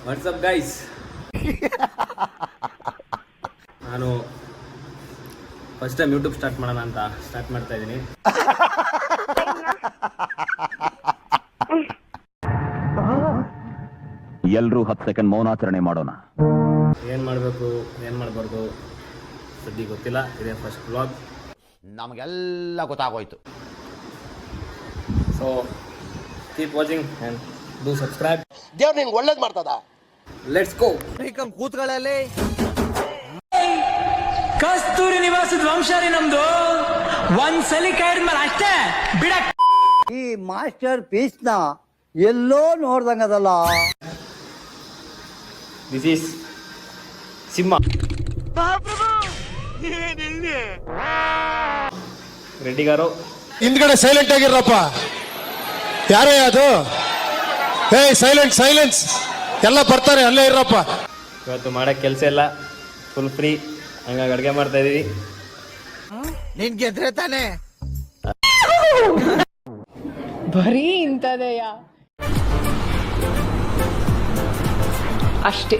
WhatsApp guys, ನಾನು first time YouTube start ಮಾಡೋಣ ಅಂತ ಸ್ಟಾರ್ಟ್ ಮಾಡ್ತಾ ಇದ್ದೀನಿ. ಎಲ್ಲರೂ 10 ಸೆಕೆಂಡ್ ಮೌನಾಚರಣೆ ಮಾಡೋಣ. ಏನು ಮಾಡಬೇಕು ಏನು ಮಾಡಬಾರ್ದು ಸದ್ಯ ಗೊತ್ತಿಲ್ಲ. ಇದೇ ಫಸ್ಟ್ ವ್ಲಾಗ್, ನಮಗೆಲ್ಲ ಗೊತ್ತಾಗೋಯ್ತು. So keep watching and do subscribe. ದೇವ್ರು ನಿನ್ಗೆ ಒಳ್ಳೇದು ಮಾಡ್ತದ. Let's go. ಕೂತ್ಗಳಲ್ಲಿ ಕಸ್ತೂರಿ ನಿವಾಸದ ವಂಶಾರಿ ನಮ್ದು. ಒಂದ್ಸಲಿ ಕೈದ್ಮೇಲೆ ಅಷ್ಟೇ ಬಿಡಕ್. ಈ ಮಾಸ್ಟರ್ ಪೀಸ್ನ ಎಲ್ಲೋ ನೋಡ್ದಂಗದಲ್ಲ. This is Simha. ರೆಡ್ಡಿ ಗಾರು ಹಿಂದ್ಗಡೆ ಸೈಲೆಂಟ್ ಆಗಿರಪ್ಪ. ಯಾರೇ ಅದು? ಏಯ್ ಸೈಲೆಂಟ್, ಸೈಲೆನ್ಸ್. ಎಲ್ಲ ಬರ್ತಾರೆ, ಅಲ್ಲೇ ಇರಪ್ಪ. ಇವತ್ತು ಮಾಡೋಕ್ಕೆ ಕೆಲಸ ಇಲ್ಲ, ಫುಲ್ ಫ್ರೀ, ಹಂಗಾಗಿ ಅಡುಗೆ ಮಾಡ್ತಾ ಇದ್ದೀವಿ. ನಿನ್ ಗೆದ್ರೆ ತಾನೆ. ಬರೀ ಇಂಥದೆಯಾ ಅಷ್ಟೇ.